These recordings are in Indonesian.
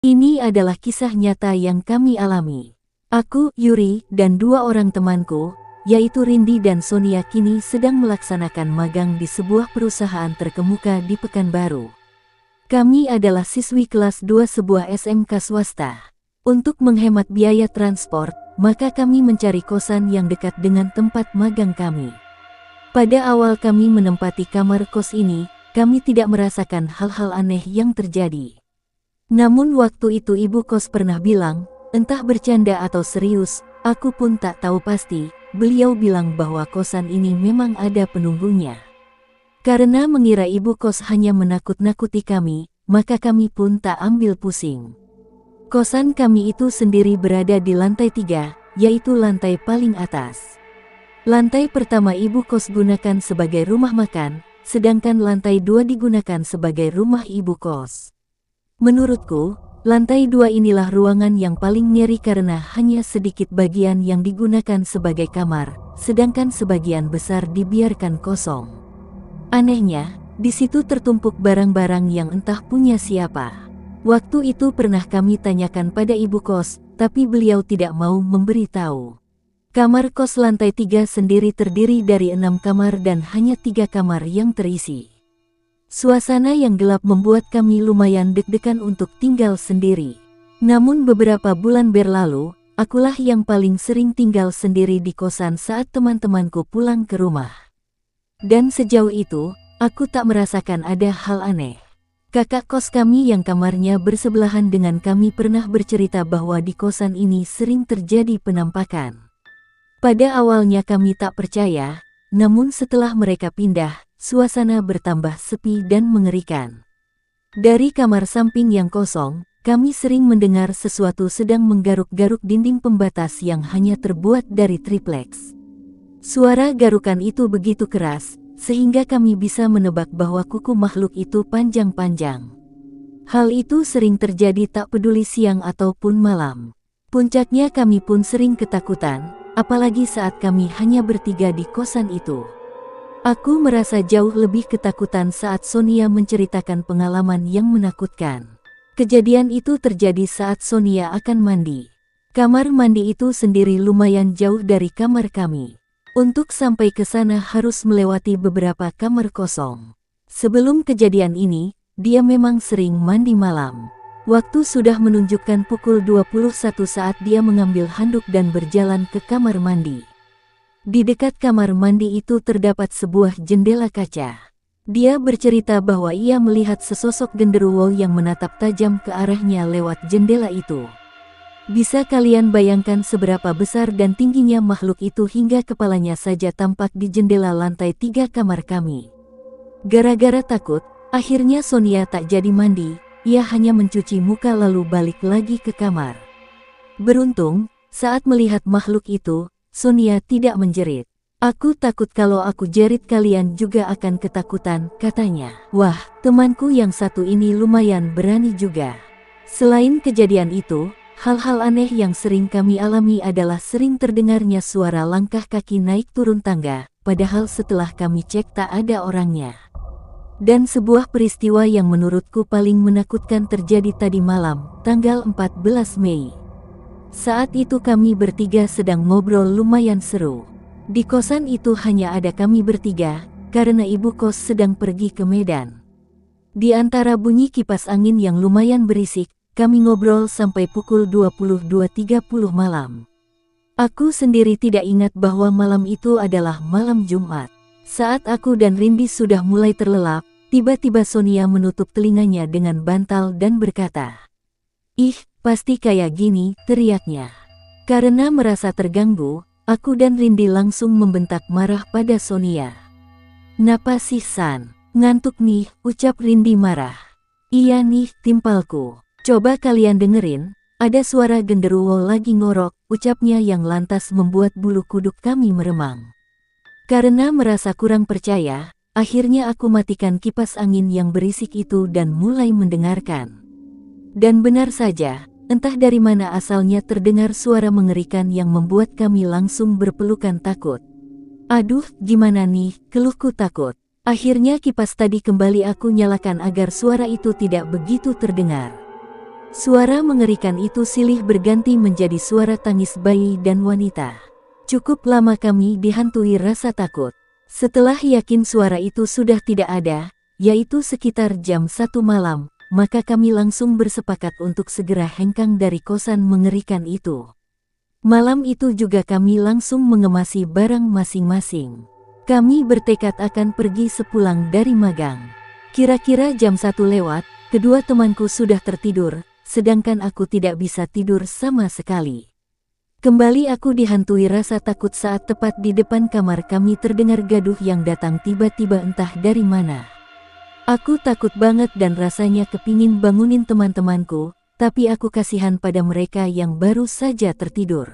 Ini adalah kisah nyata yang kami alami. Aku, Yuri, dan dua orang temanku, yaitu Rindi dan Sonia kini sedang melaksanakan magang di sebuah perusahaan terkemuka di Pekanbaru. Kami adalah siswi kelas 2 sebuah SMK swasta. Untuk menghemat biaya transport, maka kami mencari kosan yang dekat dengan tempat magang kami. Pada awal kami menempati kamar kos ini, kami tidak merasakan hal-hal aneh yang terjadi. Namun waktu itu ibu kos pernah bilang, entah bercanda atau serius, aku pun tak tahu pasti, beliau bilang bahwa kosan ini memang ada penunggunya. Karena mengira ibu kos hanya menakut-nakuti kami, maka kami pun tak ambil pusing. Kosan kami itu sendiri berada di lantai 3, yaitu lantai paling atas. Lantai pertama ibu kos gunakan sebagai rumah makan, sedangkan lantai 2 digunakan sebagai rumah ibu kos. Menurutku, lantai 2 inilah ruangan yang paling ngeri karena hanya sedikit bagian yang digunakan sebagai kamar, sedangkan sebagian besar dibiarkan kosong. Anehnya, di situ tertumpuk barang-barang yang entah punya siapa. Waktu itu pernah kami tanyakan pada ibu kos, tapi beliau tidak mau memberitahu. Kamar kos lantai 3 sendiri terdiri dari 6 kamar dan hanya 3 kamar yang terisi. Suasana yang gelap membuat kami lumayan deg-degan untuk tinggal sendiri. Namun beberapa bulan berlalu, akulah yang paling sering tinggal sendiri di kosan saat teman-temanku pulang ke rumah. Dan sejauh itu, aku tak merasakan ada hal aneh. Kakak kos kami yang kamarnya bersebelahan dengan kami pernah bercerita bahwa di kosan ini sering terjadi penampakan. Pada awalnya kami tak percaya, namun setelah mereka pindah, suasana bertambah sepi dan mengerikan. Dari kamar samping yang kosong, kami sering mendengar sesuatu sedang menggaruk-garuk dinding pembatas yang hanya terbuat dari tripleks. Suara garukan itu begitu keras, sehingga kami bisa menebak bahwa kuku makhluk itu panjang-panjang. Hal itu sering terjadi tak peduli siang ataupun malam. Puncaknya kami pun sering ketakutan, apalagi saat kami hanya bertiga di kosan itu. Aku merasa jauh lebih ketakutan saat Sonia menceritakan pengalaman yang menakutkan. Kejadian itu terjadi saat Sonia akan mandi. Kamar mandi itu sendiri lumayan jauh dari kamar kami. Untuk sampai ke sana harus melewati beberapa kamar kosong. Sebelum kejadian ini, dia memang sering mandi malam. Waktu sudah menunjukkan pukul 21 saat dia mengambil handuk dan berjalan ke kamar mandi. Di dekat kamar mandi itu terdapat sebuah jendela kaca. Dia bercerita bahwa ia melihat sesosok genderuwo yang menatap tajam ke arahnya lewat jendela itu. Bisa kalian bayangkan seberapa besar dan tingginya makhluk itu hingga kepalanya saja tampak di jendela lantai 3 kamar kami. Gara-gara takut, akhirnya Sonia tak jadi mandi, ia hanya mencuci muka lalu balik lagi ke kamar. Beruntung, saat melihat makhluk itu, Sonia tidak menjerit. Aku takut kalau aku jerit kalian juga akan ketakutan, katanya. Wah, temanku yang satu ini lumayan berani juga. Selain kejadian itu, hal-hal aneh yang sering kami alami adalah sering terdengarnya suara langkah kaki naik turun tangga, padahal setelah kami cek tak ada orangnya. Dan sebuah peristiwa yang menurutku paling menakutkan terjadi tadi malam, tanggal 14 Mei. Saat itu kami bertiga sedang ngobrol lumayan seru. Di kosan itu hanya ada kami bertiga, karena ibu kos sedang pergi ke Medan. Di antara bunyi kipas angin yang lumayan berisik, kami ngobrol sampai pukul 22.30 malam. Aku sendiri tidak ingat bahwa malam itu adalah malam Jumat. Saat aku dan Rindi sudah mulai terlelap, tiba-tiba Sonia menutup telinganya dengan bantal dan berkata, "Ih, pasti kayak gini," teriaknya. Karena merasa terganggu, aku dan Rindi langsung membentak marah pada Sonia. "Napa sih San? Ngantuk nih," ucap Rindi marah. "Iya nih, timpalku. Coba kalian dengerin, ada suara genderuwo lagi ngorok," ucapnya yang lantas membuat bulu kuduk kami meremang. Karena merasa kurang percaya, akhirnya aku matikan kipas angin yang berisik itu dan mulai mendengarkan. Dan benar saja, entah dari mana asalnya terdengar suara mengerikan yang membuat kami langsung berpelukan takut. "Aduh, gimana nih," keluhku takut. Akhirnya kipas tadi kembali aku nyalakan agar suara itu tidak begitu terdengar. Suara mengerikan itu silih berganti menjadi suara tangis bayi dan wanita. Cukup lama kami dihantui rasa takut. Setelah yakin suara itu sudah tidak ada, yaitu sekitar jam 1 malam, maka kami langsung bersepakat untuk segera hengkang dari kosan mengerikan itu. Malam itu juga kami langsung mengemasi barang masing-masing. Kami bertekad akan pergi sepulang dari magang. Kira-kira jam 1 lewat, kedua temanku sudah tertidur, sedangkan aku tidak bisa tidur sama sekali. Kembali aku dihantui rasa takut saat tepat di depan kamar kami terdengar gaduh yang datang tiba-tiba entah dari mana. Aku takut banget dan rasanya kepingin bangunin teman-temanku, tapi aku kasihan pada mereka yang baru saja tertidur.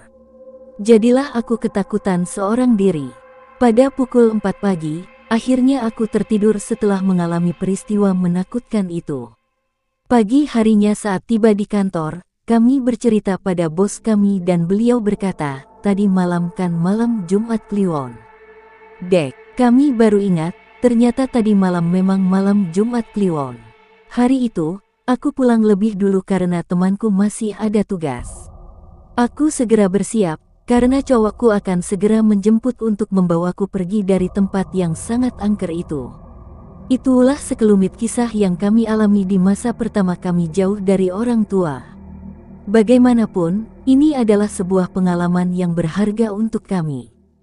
Jadilah aku ketakutan seorang diri. Pada pukul 4 pagi, akhirnya aku tertidur setelah mengalami peristiwa menakutkan itu. Pagi harinya saat tiba di kantor, kami bercerita pada bos kami dan beliau berkata, tadi malam kan malam Jumat Kliwon. Dek, kami baru ingat, ternyata tadi malam memang malam Jumat Kliwon. Hari itu, aku pulang lebih dulu karena temanku masih ada tugas. Aku segera bersiap, karena cowokku akan segera menjemput untuk membawaku pergi dari tempat yang sangat angker itu. Itulah sekelumit kisah yang kami alami di masa pertama kami jauh dari orang tua. Bagaimanapun, ini adalah sebuah pengalaman yang berharga untuk kami.